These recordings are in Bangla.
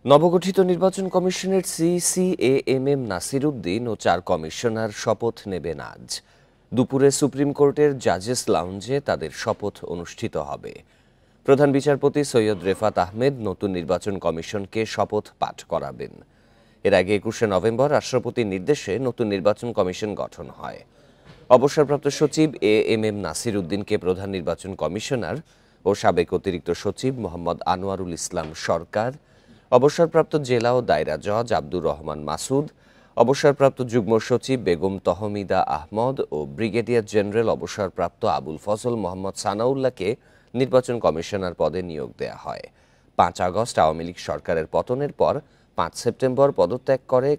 নবগঠিত নির্বাচন কমিশনের সিসিএএমএম নাসির উদ্দিন ও 4 কমিশনার শপথ নেবেন আজ দুপুরে সুপ্রিম কোর্টের জাজেস লাউঞ্জে তাদের শপথ অনুষ্ঠিত হবে। প্রধান বিচারপতি সৈয়দ রেফাত আহমেদ নতুন নির্বাচন কমিশনকে শপথ পাঠ করাবেন। এর আগে 21শে নভেম্বর রাষ্ট্রপতির নির্দেশে নতুন নির্বাচন কমিশন গঠন হয়। অবসরপ্রাপ্ত সচিব এএমএম নাসির উদ্দিনকে প্রধান নির্বাচন কমিশনার ও সাবেক অতিরিক্ত সচিব মোহাম্মদ আনোয়ারুল ইসলাম সরকার, অবসরপ্রাপ্ত জেলা ও দায়রা জজ আব্দুর রহমান মাসুদ, অবসরপ্রাপ্ত যুগ্ম সচিব বেগম তহমিদা আহমদ ও ব্রিগেডিয়ার জেনারেল অবসরপ্রাপ্ত আবুল ফজল মোহাম্মদ সানাউল্লাহকে নির্বাচন কমিশনার পদে নিয়োগ দেয়া হয়। 5 আগস্ট আওয়ামী লীগ সরকারের পতনের পর 5 সেপ্টেম্বর পদত্যাগ করে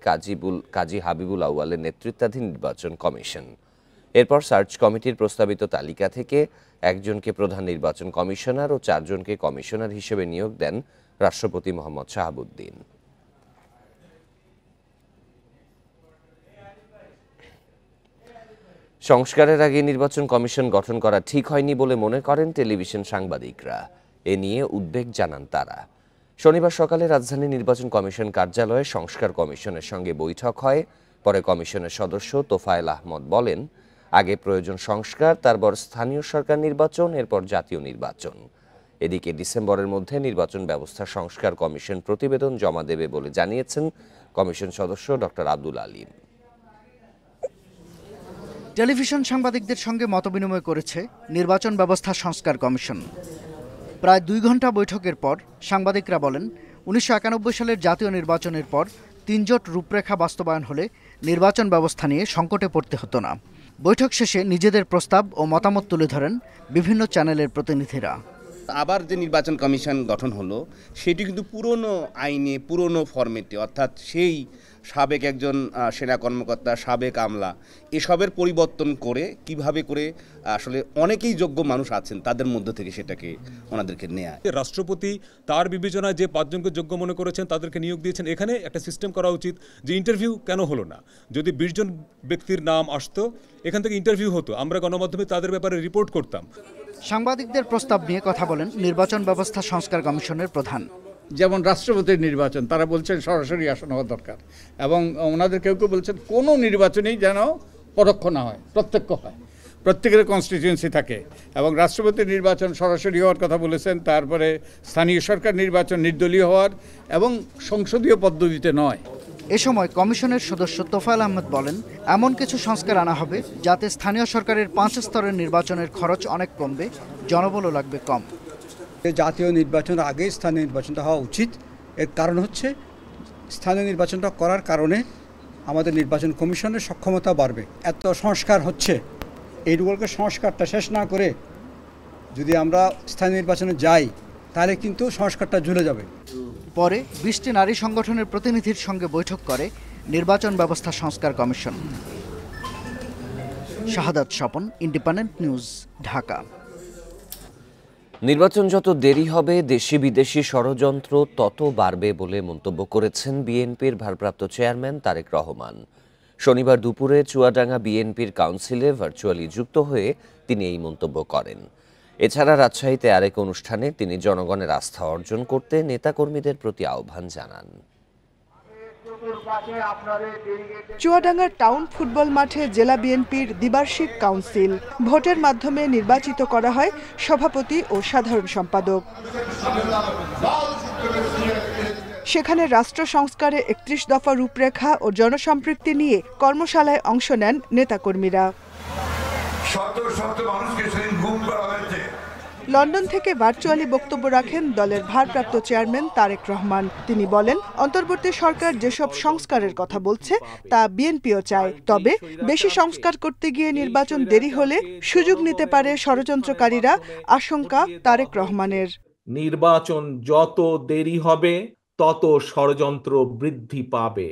কাজী হাবিবুল আউয়ালের নেতৃত্বাধীন নির্বাচন কমিশন। এরপর সার্চ কমিটির প্রস্তাবিত তালিকা থেকে একজনকে প্রধান নির্বাচন কমিশনার ও 4 জনকে কমিশনার হিসেবে নিয়োগ দেন রাষ্ট্রপতি মোহাম্মদ শাহাবুদ্দিন। সংস্কারের আগে নির্বাচন কমিশন গঠন করা ঠিক হয়নি বলে মনে করেন টেলিভিশন সাংবাদিকরা। এ নিয়ে উদ্বেগ জানান তারা। শনিবার সকালে রাজধানী নির্বাচন কমিশন কার্যালয়ে সংস্কার কমিশনের সঙ্গে বৈঠক হয়। পরে কমিশনের সদস্য তোফায়েল আহমদ বলেন, আগে প্রয়োজন সংস্কার, তারপর স্থানীয় সরকার নির্বাচন, এরপর জাতীয় নির্বাচন। এদিকে ডিসেম্বরের মধ্যে নির্বাচন ব্যবস্থা সংস্কার কমিশন প্রতিবেদন জমা দেবে বলে জানিয়েছেন কমিশন সদস্য ডক্টর আব্দুল আলীম। টেলিভিশন সাংবাদিকদের সঙ্গে মতবিনিময় করেছে নির্বাচন ব্যবস্থা সংস্কার কমিশন। প্রায় 2 ঘন্টা বৈঠকের পর সাংবাদিকরা বলেন, 1991 সালের জাতীয় নির্বাচনের পর 3 জোট রূপরেখা বাস্তবায়ন হলে নির্বাচন ব্যবস্থা নিয়ে সংকটে পড়তে হতো না। বৈঠক শেষে নিজেদের প্রস্তাব ও মতামত তুলে ধরেন বিভিন্ন চ্যানেলের প্রতিনিধিরা। আবার যে নির্বাচন কমিশন গঠন হলো সেটি কিন্তু পুরনো আইনে, পুরনো ফরম্যাটে, অর্থাৎ সেই সাবেক একজন সেনা কর্মকর্তা, সাবেক আমলা, এসবের পরিবর্তন করে কিভাবে করে আসলে অনেকেই যোগ্য মানুষ আছেন তাদের মধ্য থেকে সেটাকে ওনাদেরকে নেয়া। রাষ্ট্রপতি তার বিবেচনায় যে 5 জনকে যোগ্য মনে করেছেন তাদেরকে নিয়োগ দিয়েছেন। এখানে একটা সিস্টেম করা উচিত যে ইন্টারভিউ কেন হলো না। যদি 20 জন ব্যক্তির নাম আসতো, এখান থেকে ইন্টারভিউ হতো, আমরা গণমাধ্যমে তাদের ব্যাপারে রিপোর্ট করতাম। সাংবাদিকদের প্রস্তাব নিয়ে কথা বলেন নির্বাচন ব্যবস্থা সংস্কার কমিশনের প্রধান। যেমন রাষ্ট্রপতির নির্বাচন, তারা বলছেন সরাসরি আসন হওয়া দরকার, এবং ওনাদের কেউ কেউ বলছেন কোনো নির্বাচনেই যেন পরোক্ষ না হয়, প্রত্যক্ষ হয়, প্রত্যেকের কনস্টিটিউয়েন্সি থাকে। এবং রাষ্ট্রপতির নির্বাচন সরাসরি হওয়ার কথা বলেছেন, তারপরে স্থানীয় সরকার নির্বাচন নির্দলীয় হওয়ার এবং সংসদীয় পদ্ধতিতে নয়। এ সময় কমিশনের সদস্য তোফায়েল আহমেদ বলেন, এমন কিছু সংস্কার আনা হবে যাতে স্থানীয় সরকারের 5 স্তরের নির্বাচনের খরচ অনেক কমবে, জনবলও লাগবে কম। জাতীয় নির্বাচনের আগে স্থানীয় নির্বাচনটা হওয়া উচিত। এর কারণ হচ্ছে স্থানীয় নির্বাচনটা করার কারণে আমাদের নির্বাচন কমিশনের সক্ষমতা বাড়বে। এত সংস্কার হচ্ছে, এইগুলোকে সংস্কারটা শেষ না করে যদি আমরা স্থানীয় নির্বাচনে যাই তাহলে কিন্তু সংস্কারটা ঝুলে যাবে। পরে 20টি নারী সংগঠনের প্রতিনিধির সঙ্গে বৈঠক করে নির্বাচন ব্যবস্থা সংস্কার কমিশন। শাহাদাত স্বপন, ইন্ডিপেন্ডেন্ট নিউজ, ঢাকা। নির্বাচন যত দেরি হবে দেশি বিদেশি ষড়যন্ত্র তত বাড়বে বলে মন্তব্য করেছেন বিএনপির ভারপ্রাপ্ত চেয়ারম্যান তারেক রহমান। শনিবার দুপুরে চুয়াডাঙ্গা বিএনপির কাউন্সিলে ভার্চুয়ালি যুক্ত হয়ে তিনি এই মন্তব্য করেন। এছাড়া রাজশাহীতে আরেক অনুষ্ঠানে তিনি জনগণের আস্থা অর্জন করতে নেতাকর্মীদের প্রতি আহ্বান জানান। চুয়াডাঙ্গার টাউন ফুটবল মাঠে জেলা বিএনপির দ্বিবার্ষিক কাউন্সিল ভোটের মাধ্যমে নির্বাচিত করা হয় সভাপতি ও সাধারণ সম্পাদক। সেখানে রাষ্ট্র সংস্কারে 31 দফা রূপরেখা ও জনসম্পৃক্তি নিয়ে কর্মশালায় অংশ নেন নেতাকর্মীরা। লন্ডন থেকে ভার্চুয়ালি বক্তব্য রাখেন দলের ভারপ্রাপ্ত চেয়ারম্যান তারেক রহমান। তিনি বলেন, অন্তর্বর্তী সরকার যেসব সংস্কারের কথা বলছে তা বিএনপিও চায়, তবে বেশি সংস্কার করতে গিয়ে নির্বাচন দেরি হলে সুযোগ নিতে পারে ষড়যন্ত্রকারীরা, আশঙ্কা তারেক রহমানের। নির্বাচন যত দেরি হবে তত ষড়যন্ত্র বৃদ্ধি পাবে।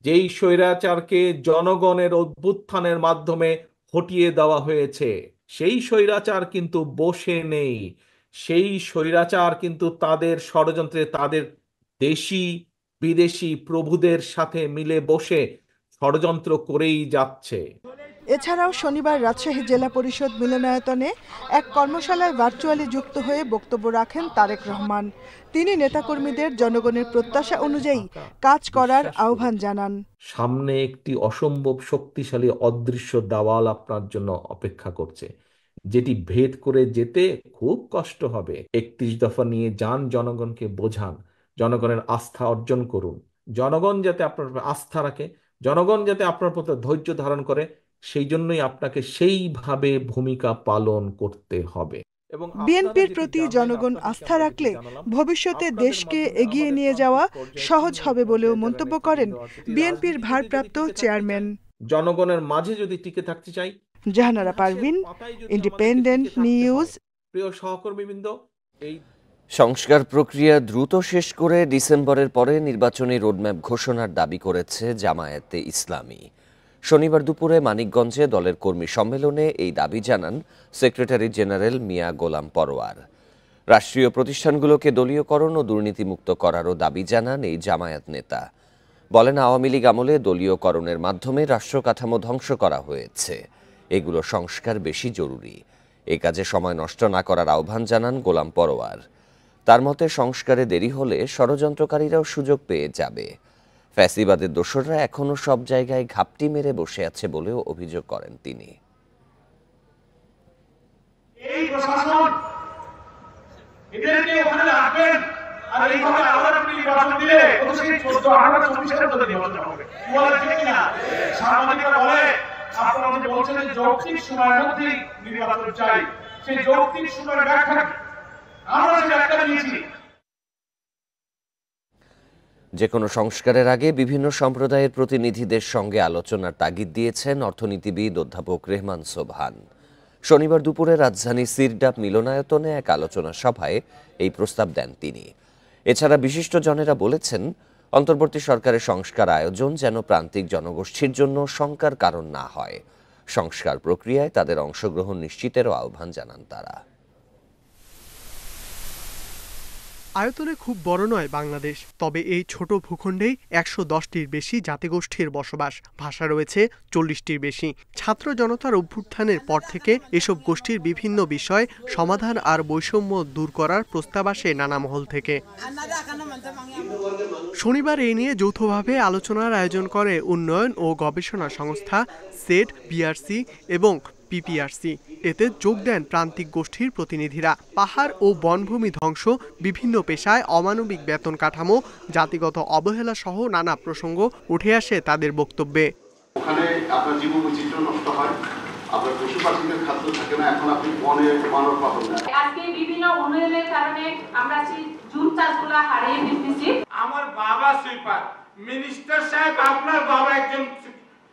যেই স্বৈরাচারকে জনগণের অভ্যুত্থানের মাধ্যমে হটিয়ে দেওয়া হয়েছে, সেই স্বৈরাচার কিন্তু বসে নেই। সেই স্বৈরাচার কিন্তু তাদের ষড়যন্ত্রে তাদের দেশি বিদেশি প্রভুদের সাথে মিলে বসে ষড়যন্ত্র করেই যাচ্ছে। এছাড়াও শনিবার রাজশাহী জেলা পরিষদ মিলনায়তনে এক কর্মশালায় ভার্চুয়ালি যুক্ত হয়ে বক্তব্য রাখেন তারেক রহমান। তিনি নেতাকর্মীদের জনগণের প্রত্যাশা অনুযায়ী কাজ করার আহ্বান জানান। সামনে একটি অসম্ভব শক্তিশালী অদৃশ্য দেওয়াল আপনার জন্য অপেক্ষা করছে, যেটি ভেদ করে যেতে খুব কষ্ট হবে। 31 দফা নিয়ে যান, জনগণকে বোঝান, জনগণের আস্থা অর্জন করুন। জনগণ যাতে আপনার আস্থা রাখে, জনগণ যাতে আপনার প্রতি ধৈর্য ধারণ করে, সেই জন্যই আপনাকে সেইভাবে ভূমিকা পালন করতে হবে। বিএনপির প্রতি জনগণ আস্থা রাখলে ভবিষ্যতে দেশকে এগিয়ে নিয়ে যাওয়া সহজ হবে বলেও মন্তব্য করেন বিএনপির ভারপ্রাপ্ত চেয়ারম্যান। জনগণের মাঝে যদি টিকে থাকতে চাই। Jahanara Parvin, independent news. প্রিয় সহকর্মীবৃন্দ, এই সংস্কার প্রক্রিয়া দ্রুত শেষ করে ডিসেম্বরের পরে নির্বাচনী রোডম্যাপ ঘোষণার দাবি করেছে জামায়াতে ইসলামী। শনিবার দুপুরে মানিকগঞ্জে দলের কর্মী সম্মেলনে এই দাবি জানান সেক্রেটারি জেনারেল মিয়া গোলাম পরোয়ার। রাষ্ট্রীয় প্রতিষ্ঠানগুলোকে দলীয়করণ ও দুর্নীতিমুক্ত করারও দাবি জানান এই জামায়াত নেতা। বলেন, আওয়ামী লীগ আমলে দলীয়করণের মাধ্যমে রাষ্ট্র কাঠামো ধ্বংস করা হয়েছে, এগুলো সংস্কার বেশি জরুরি। এ কাজে সময় নষ্ট না করার আহ্বান জানান গোলাম পরোয়ার। তার মতে সংস্কারে দেরি হলে ষড়যন্ত্রকারীরাও সুযোগ পেয়ে যাবে। ফ্যাসিবাদের দোসররা এখনো সব জায়গায় ঘাপটি মেরে বসে আছে বলেও অভিযোগ করেন তিনি। এই প্রশাসন এদেরকে ওখানে রাখবেন আর এইভাবে আবার নির্বাচন দিলে তো সেই 14-18-24 মধ্যে নির্বাচন হবে। বলে ঠিক না? সাংবাদিকরা বলে আপনারা যে বলছেন যে যৌক্তিক সময়ের মধ্যে নির্বাচন চাই, সেই যৌক্তিক সময়ের ব্যাখ্যা আমরা যে ব্যাখ্যা দিয়েছি। যে কোনো সংস্কারের আগে বিভিন্ন সম্প্রদায়ের প্রতিনিধিদের সঙ্গে আলোচনার তাগিদ দিয়েছেন অর্থনীতিবিদ অধ্যাপক রেহমান সোবহান। শনিবার দুপুরে রাজধানী সিরডাপ মিলনায়তনে এক আলোচনা সভায় এই প্রস্তাব দেন তিনি। এছাড়া বিশিষ্টজনেরা বলেছেন, অন্তর্বর্তী সরকারের সংস্কার আয়োজন যেন প্রান্তিক জনগোষ্ঠীর জন্য শঙ্কার কারণ না হয়। সংস্কার প্রক্রিয়ায় তাদের অংশগ্রহণ নিশ্চিতেরও আহ্বান জানান তারা। আয়তনে খুব বড় নয় বাংলাদেশ, তবে এই ছোট ভূখণ্ডেই 110টির বেশি জাতিগোষ্ঠীর বসবাস, ভাষা রয়েছে 40টির বেশি। ছাত্র জনতার অভ্যুত্থানের পর থেকে এসব গোষ্ঠীর বিভিন্ন বিষয় সমাধান আর বৈষম্য দূর করার প্রস্তাব আসে নানা মহল থেকে। শনিবার এই নিয়ে যৌথভাবে আলোচনার আয়োজন করে উন্নয়ন ও গবেষণা সংস্থা সেট, বিআরসি এবং পিপিআরসি। এতে যোগ দেন প্রান্তিক গোষ্ঠীর প্রতিনিধিরা। পাহাড় ও বনভূমি ধ্বংস, বিভিন্ন পেশায় অমানবিক বেতন কাঠামো, জাতিগত অবহেলা সহ নানা প্রসঙ্গ উঠে আসে তাদের বক্তব্যে। ওখানে আপনার জীববৈচিত্র্য নষ্ট হয়, আপনার পশু পাখিদের খাদ্য থাকে না, এখন আপনি বনে মানব পাবেন না। আজকে বিভিন্ন উন্নয়নের কারণে আমরা সেই জুম চাষগুলো হারিয়ে ফেলতেছি। আমার বাবা সুইপার, মিনিস্টার সাহেব আপনার বাবা একজন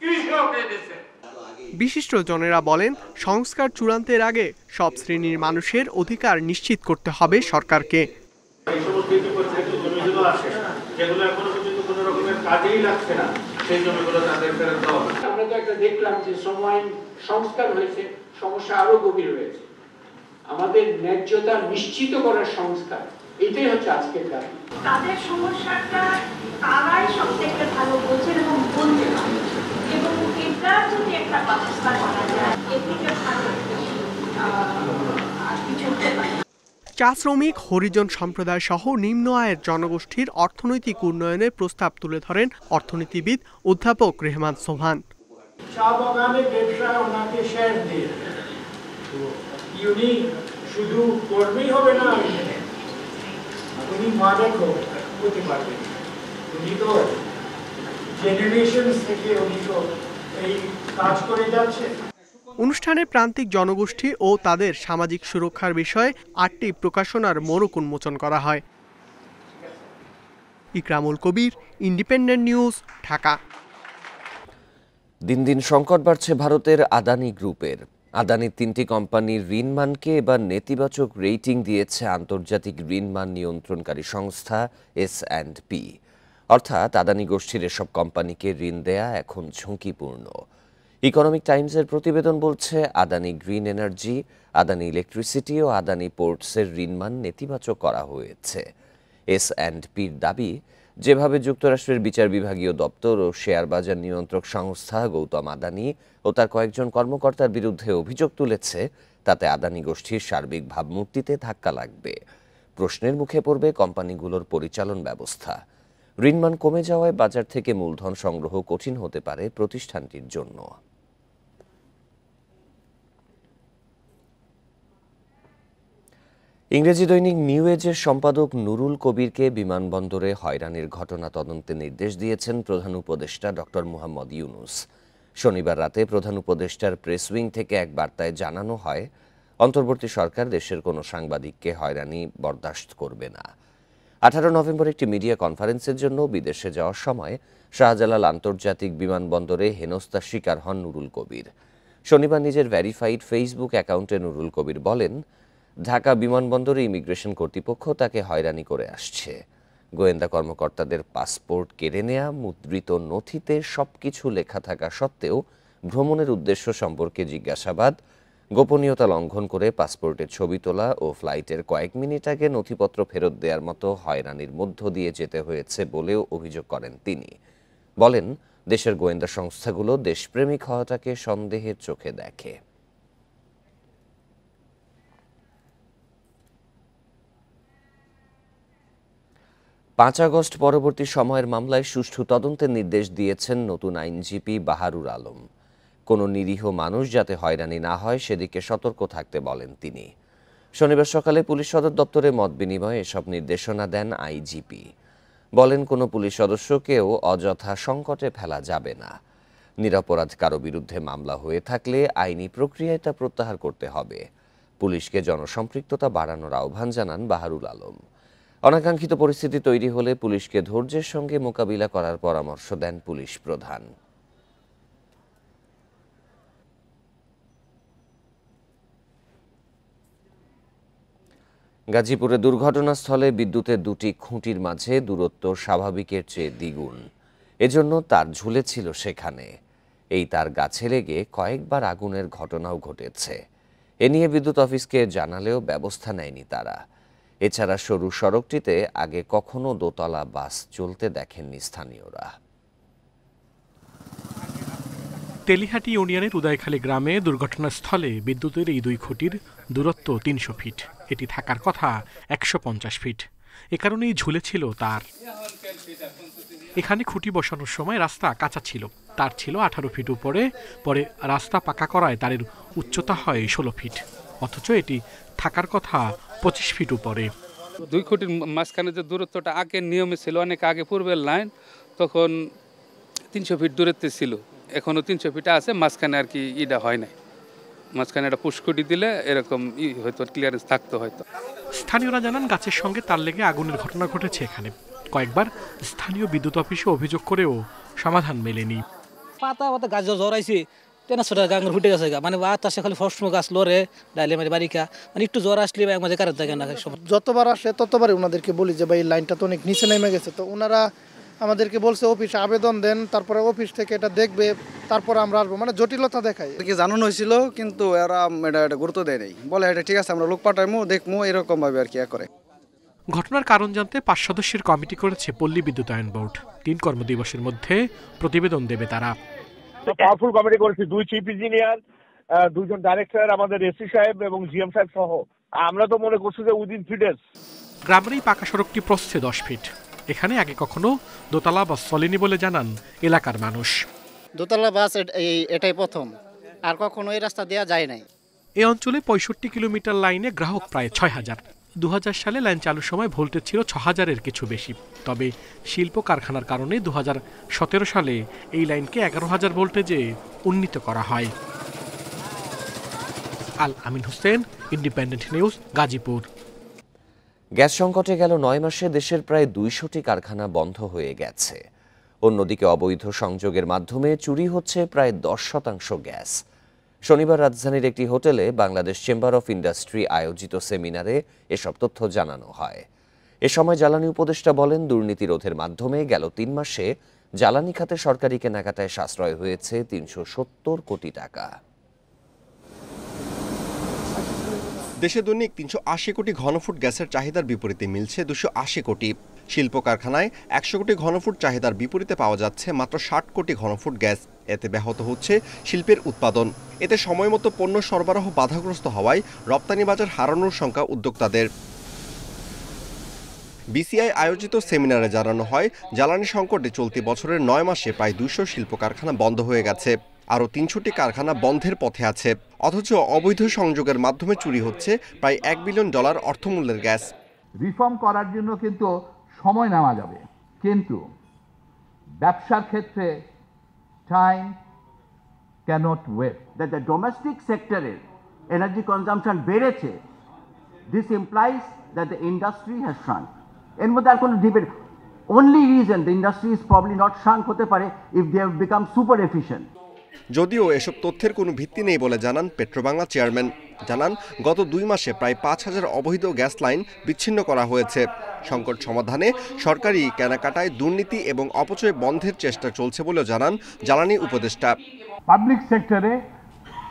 কৃষক এদেশে। বিশিষ্টজনেরা বলেন, সংস্কার চূড়ান্তের আগে সব শ্রেণীর মানুষের অধিকার নিশ্চিত করতে হবে সরকারকে। এই সমস্ত জমিগুলো আছে যেগুলো এখনো পর্যন্ত কোনো রকমের কাজেই লাগছে না, সেই জমিগুলো তাদের ফেরত দেওয়া হবে। আমরা তো একটা দেখলাম যে সময় সংস্কার হয়েছে, সমস্যা আরো গভীর হয়েছে। আমাদের ন্যায্যতা নিশ্চিত করার সংস্কার, এটাই হচ্ছে আজকের দাবি। তাদের সমস্যাটা তারাই সবথেকে ভালো বোঝেন এবং বলতে পারে, এবং এটা যদি একটা ব্যবস্থা করা যায় এদিকে ভালো আর কিছু হতে পারে। চা শ্রমিক, হরিজন সম্প্রদায় সহ নিম্ন আয়ের জনগোষ্ঠীর অর্থনৈতিক উন্নয়নের প্রস্তাব তুলে ধরেন অর্থনীতিবিদ অধ্যাপক রেহমান সোবহান। চা বাগানে ব্যবসায় ওনাকে শেয়ার দিয়ে উনি শুধু কর্মী হবে না, উনি মালিকও হতে পারবেন। উনি তো জেনারেশন থেকে উনি তো এই কাজ করে যাচ্ছে। অনুষ্ঠানে প্রান্তিক জনগোষ্ঠী ও তাদের সামাজিক সুরক্ষার বিষয়ে 8টি প্রকাশনার মোড়ক উন্মোচন করা হয়। ইকরামুল কবির, ইন্ডিপেন্ডেন্ট নিউজ, ঢাকা। দিন দিন সংকট বাড়ছে ভারতের আদানি গ্রুপের। আদানির 3টি কোম্পানির ঋণমানকে এবার নেতিবাচক রেটিং দিয়েছে আন্তর্জাতিক ঋণমান নিয়ন্ত্রণকারী সংস্থা S&P। অর্থাৎ আদানি গোষ্ঠীর এসব কোম্পানিকে ঋণ দেয়া এখন ঝুঁকিপূর্ণ। ইকোনমিক টাইমসের প্রতিবেদন বলছে, Adani green energy, Adani electricity ও আদানি পোর্টসের ঋণমান নেতিবাচক করা হয়েছে। S&Pর দাবি, যেভাবে যুক্তরাষ্ট্রের বিচার বিভাগীয় দপ্তর ও শেয়ার বাজার নিয়ন্ত্রক সংস্থা গৌতম আদানি ও তার কয়েকজন কর্মকর্তার বিরুদ্ধে অভিযোগ তুলেছে, তাতে আদানি গোষ্ঠীর সার্বিক ভাবমূর্তিতে ধাক্কা লাগবে। প্রশ্নের মুখে পড়বে কোম্পানিগুলোর পরিচালন ব্যবস্থা। ঋণমান কমে যাওয়ায় বাজার থেকে মূলধন সংগ্রহ কঠিন হতে পারে প্রতিষ্ঠানটির জন্য। ইংরেজি দৈনিক নিউ এজের সম্পাদক নুরুল কবিরকে বিমানবন্দরে হয়রানির ঘটনা তদন্তে নির্দেশ দিয়েছেন প্রধান উপদেষ্টা ডক্টর মুহাম্মদ ইউনুস। শনিবার রাতে প্রধান উপদেষ্টার প্রেস উইং থেকে এক বার্তায় জানানো হয়, অন্তর্বর্তী সরকার দেশের কোনো সাংবাদিককে হয়রানি বরদাস্ত করবে না। 18 নভেম্বর একটি মিডিয়া কনফারেন্সের জন্য বিদেশে যাওয়ার সময় শাহজালাল আন্তর্জাতিক বিমানবন্দরে হেনস্থার শিকার হন নুরুল কবির। শনিবার নিজের ভেরিফাইড ফেসবুক অ্যাকাউন্টে নুরুল কবির বলেন, ঢাকা বিমানবন্দরে ইমিগ্রেশন কর্তৃপক্ষ তাকে হয়রানি করে আসছে। গোয়েন্দা কর্মকর্তাদের পাসপোর্ট কেড়ে নেয়া, মুদ্রিত নথিতে সবকিছু লেখা থাকা সত্ত্বেও ভ্রমণের উদ্দেশ্য সম্পর্কে জিজ্ঞাসাবাদ, গোপনীয়তা লঙ্ঘন করে পাসপোর্টের ছবি তোলা ও ফ্লাইটের কয়েক মিনিট আগে নথিপত্র ফেরত দেওয়ার মতো হয়রানির মধ্য দিয়ে যেতে হয়েছে বলেও অভিযোগ করেন তিনি। বলেন, দেশের গোয়েন্দা সংস্থাগুলো দেশপ্রেমিক হওয়াটাকে সন্দেহের চোখে দেখে। পাঁচ আগস্ট পরবর্তী সময়ের মামলায় সুষ্ঠু তদন্তের নির্দেশ দিয়েছেন নতুন আইনজীবী বাহারুল আলম। কোনো নিরীহ মানুষ যাতে হয়রানি না হয় সেদিকে সতর্ক থাকতে বলেন তিনি। শনিবার সকালে পুলিশ সদর দপ্তরে মত বিনিময়ে এসব নির্দেশনা দেন আইজিপি। বলেন, কোনো পুলিশ সদস্যকেও অযথা সংকটে ফেলা যাবে না। নিরপরাধ কারো বিরুদ্ধে মামলা হয়ে থাকলে আইনি প্রক্রিয়ায় তা প্রত্যাহার করতে হবে। পুলিশকে জনসম্পৃক্ততা বাড়ানোর আহ্বান জানান বাহারুল আলম। অনাকাঙ্ক্ষিত পরিস্থিতি তৈরি হলে পুলিশকে ধৈর্যের সঙ্গে মোকাবিলা করার পরামর্শ দেন পুলিশ প্রধান। গাজীপুরে দুর্ঘটনাস্থলে বিদ্যুতের দুটি খুঁটির মাঝে দূরত্ব স্বাভাবিকের চেয়ে দ্বিগুণ। এজন্য তার ঝুলেছিল সেখানে। এই তার গাছে লেগে কয়েকবার আগুনের ঘটনাও ঘটেছে। এ নিয়ে বিদ্যুৎ অফিসকে জানালেও ব্যবস্থা নেয়নি তারা। এছাড়া সরু সড়কটিতে আগে কখনো দোতলা বাস চলতে দেখেননি স্থানীয়রা। তেলিহাটি ইউনিয়নের উদয়খালী গ্রামে দুর্ঘটনাস্থলে বিদ্যুতের এই দুই খুঁটির দূরত্ব 300 ফিট। এটি থাকার কথা 150 ফিট। এ কারণেই ঝুলেছিল তার। এখানে খুঁটি বসানোর সময় রাস্তা কাঁচা ছিল, তার ছিল 18 ফিট উপরে। পরে রাস্তা পাকা করায় তারের উচ্চতা হয় 16 ফিট, অথচ এটি থাকার কথা 25 ফিট উপরে। দুই খুঁটির মাঝখানে যে দূরত্বটা আগের নিয়মে ছিল, অনেক আগে পূর্বের লাইন, তখন 300 ফিট দূরত্বে ছিল। এখনো 300 ফিট আছে, মাঝখানে আর কি ইটা হয় নাই। মাঝখানে একটা পুষ্কুটি দিলে এরকম হয়তো ক্লিয়ারেন্স থাকতো হয়তো। স্থানীয়রা জানান, গাছের সঙ্গে তার লেগে আগুনের ঘটনা ঘটেছে এখানে। কয়েকবার স্থানীয় বিদ্যুৎ অফিসে অভিযোগ করেও সমাধান মেলেনি। পাতা পাতা গাছ জড়াইছে, টেনাছোটা গাঙ্গের ফুটে গেছে, মানে বাতাসে খালি ফসম গাছ লড়ে ডাইলে মানে বারিকা, মানে একটু জ্বর আসলে মাঝে কারেন্ট থাকে না। যতবার আসে ততবারই ওনাদেরকে বলি যে ভাই লাইনটা তো অনেক নিচে নেমে গেছে। তো ওনারা আমাদেরকে বলছে অফিসে আবেদন দেন, তারপরে অফিস থেকে এটা দেখবে, তারপরে আমরা আসবো। মানে জটিলতা দেখায়। জানানো হয়েছিল কিন্তু এরা এটা গুরুত্ব দেয় নাই, বলে এটা ঠিক আছে আমরা লোক পাঠাইমু দেখমু, এরকম ভাবে আর কি করে। ঘটনার কারণ জানতে 5 সদস্যের কমিটি করেছে পল্লী বিদ্যুতায়ন বোর্ড। 3 কর্মদিবসের মধ্যে প্রতিবেদন দেবে তারা। পাওয়ারফুল কমিটি করেছি, 2 চিফ ইঞ্জিনিয়ার, 2 জন ডাইরেক্টর, আমাদের এসি সাহেব এবং জিএম সাহেব সহ। আমরা তো মনে করছি যে উইদিন 3 ডেজ। গ্রামের এই পাকা সড়কটি প্রস্থে 10 ফিট। এখানে আগে কখনো দোতলা বাস চলেনি বলে জানান এলাকার মানুষ। দোতলা বাস এটাই প্রথম, আর কখনো এই রাস্তা দেওয়া যায় নাই। এই অঞ্চলে 65 কিলোমিটার লাইনে গ্রাহক প্রায় 6000। 2000 সালে লাইন চালুর সময় ভোল্টেজ ছিল 6000-এর কিছু বেশি। তবে শিল্প কারখানার কারণে 2017 সালে এই লাইনকে 11000 ভোল্টেজে উন্নীত করা হয়। Al Amin Hossain, independent news, Gazipur. Gas সংকটে গেল 9 মাসে দেশের প্রায় 200টি কারখানা বন্ধ হয়ে গেছে। অন্যদিকে অবৈধ সংযোগের মাধ্যমে চুরি হচ্ছে প্রায় 10% গ্যাস। শনিবার রাজধানীর একটি হোটেলে বাংলাদেশ চেম্বার অফ ইন্ডাস্ট্রি আয়োজিত সেমিনারে এসব তথ্য জানানো হয়। এ সময় জ্বালানি উপদেষ্টা বলেন, দুর্নীতি রোধের মাধ্যমে গেল 3 মাসে জ্বালানি খাতে সরকারি কেনাকাটায় সাশ্রয় হয়েছে 370 কোটি টাকা। দেশে দৈনিক 380 কোটি ঘনফুট গ্যাসের চাহিদার বিপরীতে মিলছে 280 কোটি। শিল্প কারখানায় 100 কোটি ঘনফুট চাহিদার বিপরীতে পাওয়া যাচ্ছে মাত্র 60 কোটি ঘনফুট গ্যাস। এতে ব্যাহত হচ্ছে শিল্পের উৎপাদন। এতে সময়মতো পণ্য সরবরাহ বাধাগ্রস্ত হওয়ায় রপ্তানি বাজার হারানোর শঙ্কা উদ্যোক্তাদের। বিসিআই আয়োজিত সেমিনারে জানানো হয়, জ্বালানি সংকটে চলতি বছরের 9 মাসে প্রায় 200 শিল্প কারখানা বন্ধ হয়ে গেছে। আরও 300টি কারখানা বন্ধের পথে আছে। অথচ অবৈধ সংযোগের মাধ্যমে চুরি হচ্ছে প্রায় $1 বিলিয়ন অর্থমূল্যের গ্যাস। রিফর্ম করার জন্য কিন্তু সময় নেওয়া যাবে, কিন্তু ব্যবসার ক্ষেত্রে time cannot wait. That the domestic সেক্টরের এনার্জি কনজাম্পশন বেড়েছে, this implies that the industry has shrunk. এর মধ্যে আর কোনো debate, only reason the industry is probably not shrunk হতে পারে if they have become super efficient. যদিও এসব তথ্যের কোনো ভিত্তি নেই বলে জানান পেট্রোবাংলা চেয়ারম্যান। জানান, গত 2 মাসে প্রায় 5000 অবৈধ গ্যাস লাইন বিচ্ছিন্ন করা হয়েছে। সংকট সমাধানে সরকারি কেনাকাটায় দুর্নীতি এবং অপচয় বন্ধের চেষ্টা চলছে বলেও জানান জ্বালানি উপদেষ্টা। পাবলিক সেক্টরে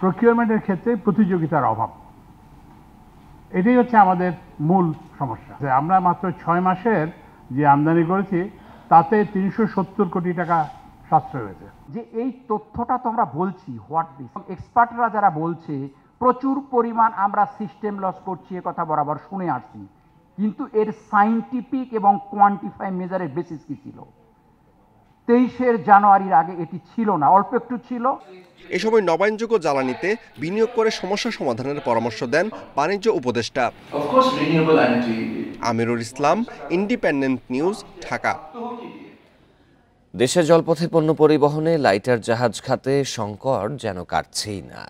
প্রকিউরমেন্টের ক্ষেত্রে প্রতিযোগিতার অভাব, এটাই হচ্ছে আমাদের মূল সমস্যা। আমরা মাত্র 6 মাসের যে আমদানি করেছি তাতে 370 কোটি টাকা সাশ্রয় হয়েছে। যে এই তথ্যটা তো আমরা বলছি, হোয়াট দিস, এক্সপার্টরা যারা বলছে প্রচুর পরিমাণ আমরা সিস্টেম লস করছি, এ কথা বরাবর শুনে আসছি, কিন্তু এর সাইন্টিফিক এবং কোয়ান্টিফাই মেজারের বেসিস কি ছিল? 23শে জানুয়ারির আগে এটি ছিল না, অল্প একটু ছিল। এ সময় নবায়নযোগ্য জ্বালানিতে বিনিয়োগ করে সমস্যা সমাধানের পরামর্শ দেন বাণিজ্য উপদেষ্টা। Amirul Islam, independent news, Dhaka. দেশে জলপথে পণ্য পরিবহনে লাইটার জাহাজ খাতে সংকট যেন কাটছেই না।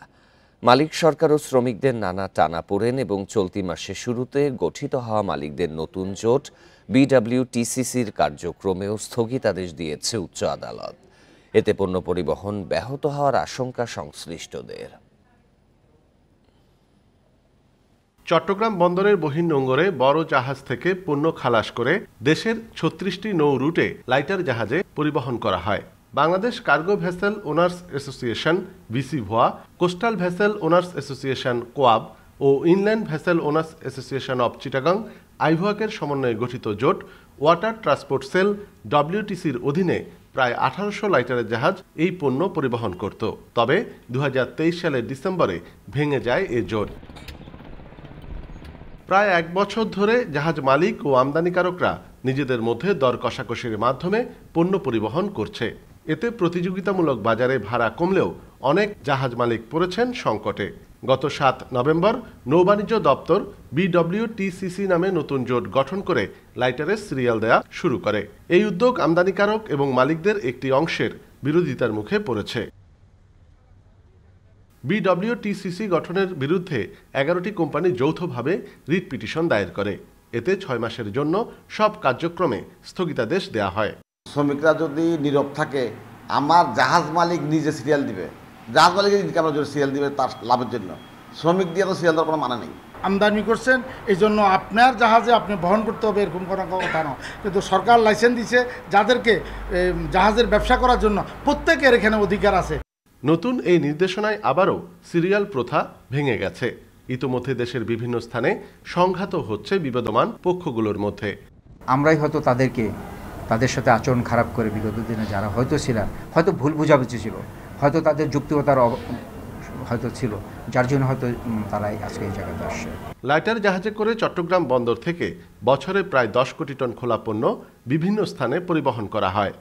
মালিক সরকার ও শ্রমিকদের নানা টানাপোড়েন এবং চলতি মাসের শুরুতে গঠিত হওয়া মালিকদের নতুন জোট বিডব্লিউটিসিসির কার্যক্রমেও স্থগিতাদেশ দিয়েছে উচ্চ আদালত। এতে পণ্য পরিবহন ব্যাহত হওয়ার আশঙ্কা সংশ্লিষ্টদের। চট্টগ্রাম বন্দরের বহির্নোঙরে বড় জাহাজ থেকে পণ্য খালাস করে দেশের 36টি নৌ রুটে লাইটার জাহাজে পরিবহন করা হয়। Bangladesh cargo vessel owners association ভিসিভোয়া, কোস্টাল ভেসেল ওনার্স অ্যাসোসিয়েশন কোয়াব ও inland vessel owners association of Chittagong আইভোয়াকের সমন্বয়ে গঠিত জোট ওয়াটার ট্রান্সপোর্ট সেল ডব্লিউটিসির অধীনে প্রায় 1800 লাইটারের জাহাজ এই পণ্য পরিবহন করত। তবে 2023 সালের ডিসেম্বরে ভেঙে যায় এ জোট। প্রায় 1 বছর ধরে জাহাজ মালিক ও আমদানিকারকরা নিজেদের মধ্যে দর কষাকষির মাধ্যমে পণ্য পরিবহন করছে। এতে প্রতিযোগিতামূলক বাজারে ভাড়া কমলেও অনেক জাহাজ মালিক পড়েছেন সংকটে। গত 7 নভেম্বর নৌবাণিজ্য দপ্তর বিডব্লিউটিসিসি নামে নতুন জোট গঠন করে লাইটারের সিরিয়াল দেয়া শুরু করে। এই উদ্যোগ আমদানিকারক এবং মালিকদের একটি অংশের বিরোধিতার মুখে পড়েছে। বিডব্লিউটিসিসি গঠনের বিরুদ্ধে 11টি কোম্পানি যৌথভাবে রিট পিটিশন দায়ের করে। এতে 6 মাসের জন্য সব কার্যক্রমে স্থগিতাদেশ দেয়া হয়। শ্রমিকরা যদি নীরব থাকে, আমার জাহাজ মালিক নিজে সিরিয়াল দিবে, জাহাজ মালিকের ইনকামের জন্য সিরিয়াল দিবে তার লাভের জন্য, শ্রমিক দিয়ে তো সিরিয়াল দেওয়ার কোনো মানে নেই। আমদানি করছেন এই জন্য আপনার জাহাজে আপনি বহন করতে হবে এরকম কোনো কথা নয়, কিন্তু সরকার লাইসেন্স দিচ্ছে যাদেরকে জাহাজের ব্যবসা করার জন্য, প্রত্যেকের এখানে অধিকার আছে। নতুন এই নির্দেশনায় আবারও সিরিয়াল প্রথা ভেঙে গেছে। ইতোমধ্যে দেশের বিভিন্ন স্থানে সংঘাত হচ্ছে বিবাদমান পক্ষগুলোর মধ্যে। আমরাই হয়তো তাদের সাথে আচরণ খারাপ করে বিগত দিনে যারা হয়তো ছিল, হয়তো ভুল বুঝাবুঝি ছিল, হয়তো তাদের যুক্তিকতার হয়তো ছিল, যার জন্য হয়তো তারাই আজকে এই জায়গাতে আসছে। লাইটার জাহাজে করে চট্টগ্রাম বন্দর থেকে বছরে প্রায় 10 কোটি টন খোলা পণ্য বিভিন্ন স্থানে পরিবহন করা হয়।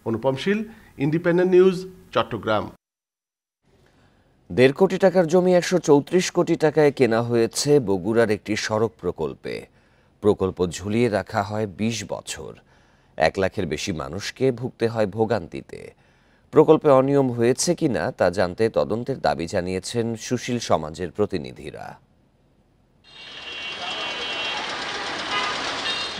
অনুপম শীল, ইন্ডিপেন্ডেন্ট নিউজ, চট্টগ্রাম। 1.5 কোটি টাকার জমি 134 কোটি টাকায় কেনা হয়েছে বগুড়ার একটি সড়ক প্রকল্পে। প্রকল্প ঝুলিয়ে রাখা হয় 20 বছর। 1 লাখের বেশি মানুষকে ভুগতে হয় ভোগান্তিতে। প্রকল্পে অনিয়ম হয়েছে কিনা তা জানতে তদন্তের দাবি জানিয়েছেন সুশীল সমাজের প্রতিনিধিরা।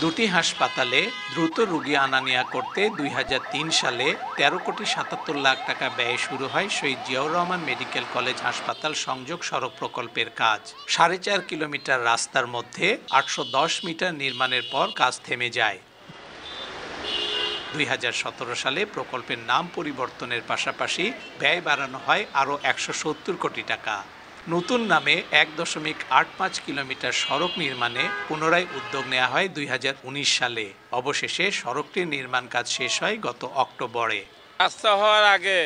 দুটি হাসপাতালে দ্রুত রোগী আনা নেওয়া করতে 2003 সালে 13 কোটি 77 লাখ টাকা ব্যয়ে শুরু হয় শহীদ জিয়াউর রহমান মেডিকেল কলেজ হাসপাতাল সংযোগ সড়ক প্রকল্পের কাজ। 4.5 কিলোমিটার রাস্তার মধ্যে 810 মিটার নির্মাণের পর কাজ থেমে যায়। 2017 সালে প্রকল্পের নাম পরিবর্তনের পাশাপাশি ব্যয় বাড়ানো হয় আরও 170 কোটি টাকা। নতুন নামে 1.85 কিলোমিটার সড়ক নির্মাণে পুনরায় উদ্যোগ নেওয়া হয় 2019 সালে। অবশেষে সড়কটির নির্মাণ কাজ শেষ হয় গত অক্টোবরে। রাস্তা হওয়ার আগে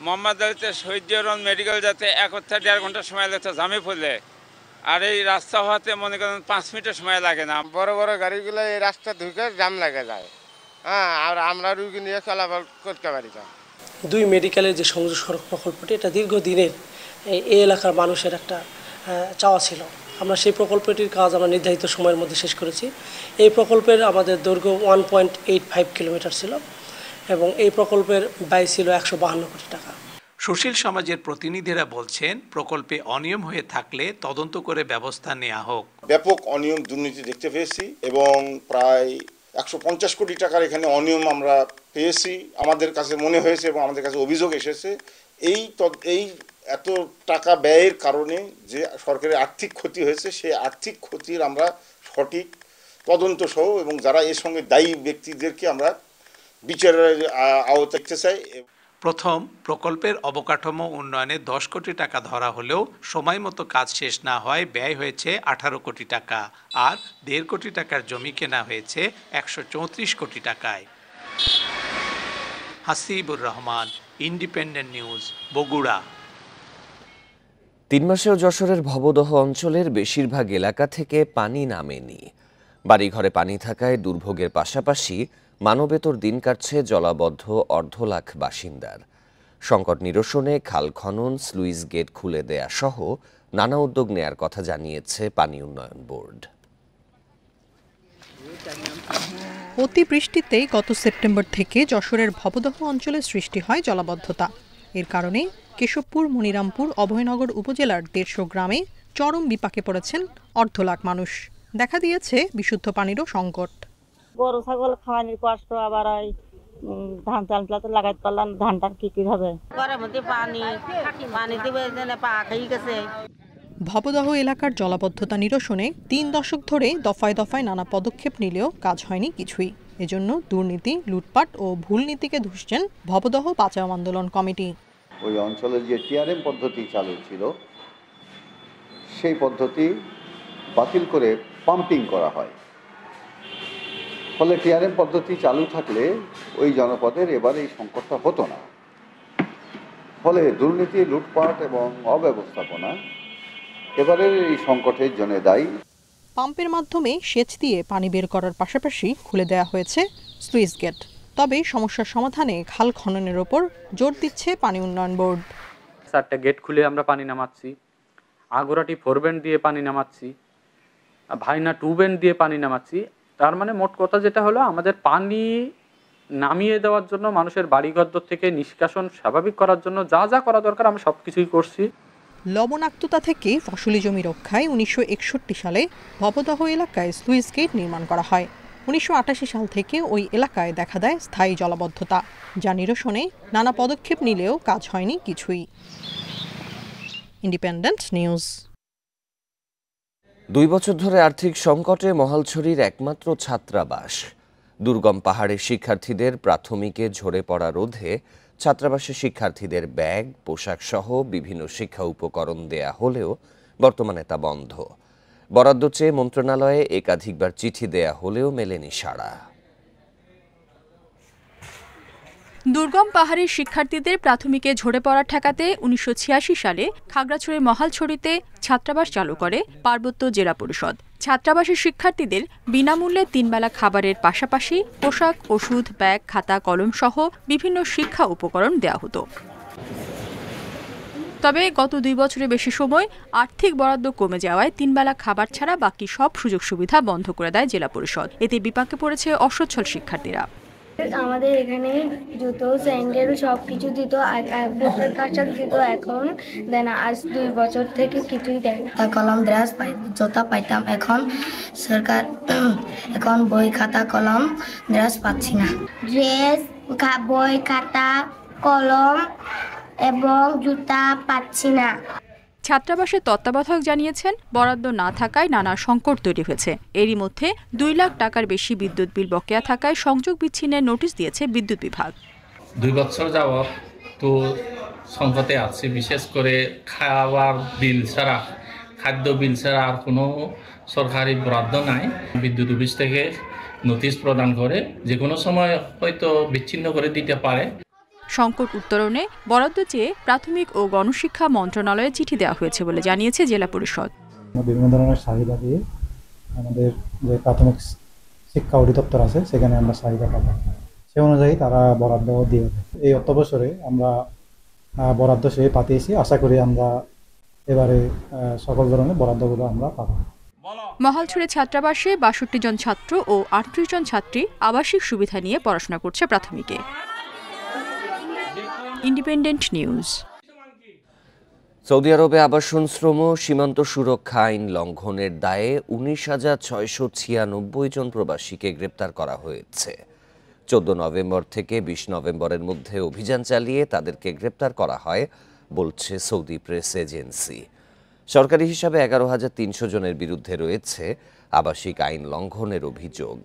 মোহাম্মদ আলীতে শহীদ জিয়াউর রহমান মেডিকেল যাতে 1.5 ঘন্টা সময় লাগতো জামে ফুলে, আর এই রাস্তা হওয়াতে মনে করেন 5 মিনিটের সময় লাগে না। বড় বড় গাড়িগুলো এই রাস্তা ঢুকে জাম লাগে যায়, হ্যাঁ, আর আমরা রুগী নিয়ে চলাচল করতে পারি না। 2 মেডিকেলের যে সংযোগ সড়ক প্রকল্পটি, এটা দীর্ঘদিনের এই এলাকার মানুষের একটা চাওয়া ছিল। আমরা সেই প্রকল্পটির কাজ আমরা নির্ধারিত সময়ের মধ্যে শেষ করেছি। এই প্রকল্পের আমাদের দৈর্ঘ্য 1.85 কিলোমিটার ছিল এবং এই প্রকল্পের ব্যয় ছিল 152 কোটি টাকা। সুশীল সমাজের প্রতিনিধিরা বলছেন, প্রকল্পে অনিয়ম হয়ে থাকলে তদন্ত করে ব্যবস্থা নেওয়া হোক। ব্যাপক অনিয়ম দুর্নীতি দেখতে পেয়েছি এবং প্রায় 150 কোটি টাকার এখানে অনিয়ম আমরা পেয়েছি, আমাদের কাছে মনে হয়েছে এবং আমাদের কাছে অভিযোগ এসেছে। এই এত টাকা ব্যয়ের কারণে যে সরকারের আর্থিক ক্ষতি হয়েছে, সেই আর্থিক ক্ষতির আমরা সঠিক তদন্ত সহ এবং যারা এর সঙ্গে দায়ী ব্যক্তিদেরকে আমরা বিচারের আওতায় দেখতে চাই। প্রথম প্রকল্পের অবকাঠামো উন্নয়নে 10 কোটি টাকা ধরা হলেও সময় মতো কাজ শেষ না হয় ব্যয় হয়েছে 18 কোটি টাকা, আর 1.5 কোটি টাকার জমি কেনা হয়েছে 134 কোটি টাকায়। Hasibur Rahman, independent news, Bogura. 3 মাসেও যশোরের ভবদহ অঞ্চলের বেশিরভাগ এলাকা থেকে পানি নামেনি। বাড়িঘরে পানি থাকায় দুর্ভোগের পাশাপাশি মানবেতর দিন কাটছে জলাবদ্ধ 1.5 লাখ বাসিন্দার। সংকট নিরসনে খাল খনন, স্লুইস গেট খুলে দেয়া সহ নানা উদ্যোগ নেয়ার কথা জানিয়েছে পানি উন্নয়ন বোর্ড। অতিবৃষ্টিতে গত সেপ্টেম্বর থেকে যশোরের ভবদহ অঞ্চলে সৃষ্টি হয় জলাবদ্ধতা। এর কারণে কেশবপুর, মনিরামপুর, অভয়নগর উপজেলার 150 গ্রামে চরম বিপাকে পড়েছেন 1.5 লাখ মানুষ। দেখা দিয়েছে বিশুদ্ধ পানিরও সংকট। গরু ছাগল খাওয়ানোর কষ্ট, আবার ধান চালটা তো লাগাইতে পারলাম, ধানটার কি হবে? ঘরের মধ্যে পানি দিবে পা খেয়ে গেছে। ভবদহ এলাকার জলাবদ্ধতা নিরসনে 3 দশক ধরে দফায় দফায় নানা পদক্ষেপ নিলেও কাজ হয়নি কিছুই। এজন্য দুর্নীতি, লুটপাট ও ভুল নীতিকে ধুসছেন ভবদহ বাঁচাও আন্দোলন কমিটি। ওই অঞ্চলের যে টিআরএম পদ্ধতি চালু ছিল, সেই পদ্ধতি বাতিল করে পাম্পিং করা হয়। ফলে টিআরএম পদ্ধতি চালু থাকলে ওই জনপদের এবার এই সংকটটা হতো না। ফলে দুর্নীতি, লুটপাট এবং অব্যবস্থাপনা এবারের এই সংকটের জন্য দায়ী। পাম্পের মাধ্যমে সেচ দিয়ে পানি বের করার পাশাপাশি খুলে দেওয়া হয়েছে স্লুইস গেট। তবে সমস্যার সমাধানে খাল খননের ওপর জোর দিচ্ছে পানি উন্নয়ন বোর্ড। 4টা গেট খুলে আমরা পানি নামাচ্ছি, আগোরাটি 4 ব্যান্ড দিয়ে পানি নামাচ্ছি, ভাইনা 2 ব্যান্ড দিয়ে পানি নামাচ্ছি। তার মানে মোট কথা যেটা হলো, আমাদের পানি নামিয়ে দেওয়ার জন্য, মানুষের বাড়িঘর থেকে নিষ্কাশন স্বাভাবিক করার জন্য যা যা করা দরকার আমরা সবকিছুই করছি। লবণাক্ততা থেকে ফসলি জমি রক্ষায় 1961 সালে ভবদহ এলাকায় স্লুইস গেট নির্মাণ করা হয়। 1988 সাল থেকে ওই এলাকায় দেখা দেয় স্থায়ী জলাবদ্ধতা, যা নিরসনে নানা পদক্ষেপ নিলেও কাজ হয়নি কিছুই। Independent news. 2 বছর ধরে আর্থিক সংকটে মহালছড়ির একমাত্র ছাত্রাবাস। দুর্গম পাহাড়ের শিক্ষার্থীদের প্রাথমিকে ঝরে পড়া রোধে ছাত্রাবাসের শিক্ষার্থীদের ব্যাগ, পোশাক সহ বিভিন্ন শিক্ষা উপকরণ দেয়া হলেও বর্তমানে তা বন্ধ। বরাদ্দ চেয়ে মন্ত্রণালয়ে একাধিকবার চিঠি দেয়া হলেও মেলেনি সাড়া। দুর্গম পাহাড়ের শিক্ষার্থীদের প্রাথমিকে ঝরে পড়া ঠেকাতে 1986 সালে খাগড়াছড়ির মহালছড়িতে ছাত্রাবাস চালু করে পার্বত্য জেলা পরিষদ। ছাত্রাবাসের শিক্ষার্থীদের বিনামূল্যে 3 বেলা খাবারের পাশাপাশি পোশাক, ওষুধ, ব্যাগ, খাতা, কলম সহ বিভিন্ন শিক্ষা উপকরণ দেওয়া হতো। তবে গত 2 বছরের বেশি সময় আর্থিক বরাদ্দ কমে যাওয়ায় 3 বেলা খাবার ছাড়া বাকি সব সুযোগ সুবিধা বন্ধ করে দেয় জেলা পরিষদ। এতে বিপাকে পড়েছে অসচ্ছল শিক্ষার্থীরা। আমাদের এখানে জুতো, স্যান্ডেল সবকিছু দিত, ভোটার কার্ড দিত, এখন দেন আজ 2 বছর থেকে কিছুই দেয় না। কলম, ড্রেস, জুতা পাইতাম, এখন সরকার এখন বই, খাতা, কলম, ড্রেস পাচ্ছি না। ড্রেস, বই, খাতা, কলম এবং জুতা পাচ্ছি না। ছাত্রাবাসের তত্ত্বাবধায়ক জানিয়েছেন, বরাদ্দ না থাকায় নানা সংকট তৈরি হয়েছে। এরই মধ্যে 2 লাখ টাকার বেশি বিদ্যুৎ বিল বকেয়া থাকায় সংযোগ বিচ্ছিন্নের নোটিশ দিয়েছে বিদ্যুৎ বিভাগ। 2 বছর যাবত একটু সংকটে আছে, বিশেষ করে খাবার বিল ছাড়া, খাদ্য বিল ছাড়া আর কোনো সরকারি বরাদ্দ নাই। বিদ্যুৎ অফিস থেকে নোটিশ প্রদান করে যে কোনো সময় হয়তো বিচ্ছিন্ন করে দিতে পারে। সংকট উত্তরণে বরাদ্দ চেয়ে প্রাথমিক ও গণশিক্ষা মন্ত্রণালয়ে চিঠি দেওয়া হয়েছে বলে জানিয়েছে জেলা পরিষদ। বিভিন্ন ধরনের চাহিদা দিয়ে আমাদের যে প্রাথমিক শিক্ষা অধিদপ্তর আছে সেখানে আমরা চাহিদা পাবো, সে অনুযায়ী তারা বরাদ্দ দিয়ে দেয়। এই অর্থবছরে আমরা বরাদ্দ সে পাঠিয়েছি, আশা করি আমরা এবারে সকল ধরনের বরাদ্দগুলো আমরা পাবো। মহালছড়ি ছাত্রাবাসে ৬২ জন ছাত্র ও ৩৮ জন ছাত্রী আবাসিক সুবিধা নিয়ে পড়াশোনা করছে প্রাথমিকে। Independent news. সৌদি আরবে আবাসন শ্রম সীমান্ত সুরক্ষা আইন লঙ্ঘনের দায়ে ১৯,৬৯৬ জন প্রবাসীকে গ্রেপ্তার করা হয়েছে। ১৪ নভেম্বর থেকে ২০ নভেম্বরের মধ্যে অভিযান চালিয়ে তাদেরকে গ্রেপ্তার করা হয় বলছে সৌদি প্রেস এজেন্সি। সরকারি হিসাবে ১১,৩০০ জনের বিরুদ্ধে রয়েছে আবাসিক আইন লঙ্ঘনের অভিযোগ।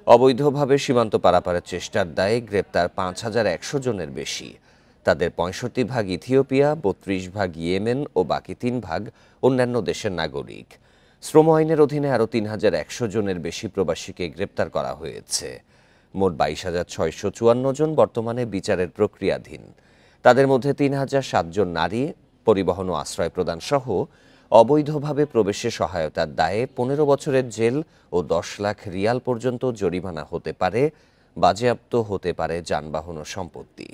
অবৈধভাবে সীমান্ত পারাপারের চেষ্টার দায়ে গ্রেপ্তার ৫,১০০ জনের বেশি। তাদের ৬৫ ভাগ ইথিওপিয়া, ৩২ ভাগ ইয়েমেন ও বাকি ৩ ভাগ অন্যান্য দেশের নাগরিক। শ্রম আইনের অধীনে আরও ৩,১০০ জনের বেশি প্রবাসীকে গ্রেপ্তার করা হয়েছে। মোট ২২,৬৫৪ জন বর্তমানে বিচারের প্রক্রিয়াধীন। তাদের মধ্যে ৩,০০৭ জন নারী। পরিবহন ও আশ্রয় প্রদান সহ অবৈধভাবে প্রবেশে সহায়তার দায়ে ১৫ বছরের জেল ও ১০ লাখ রিয়াল পর্যন্ত জরিমানা হতে পারে, বাজেয়াপ্ত হতে পারে যানবাহন ও সম্পত্তি।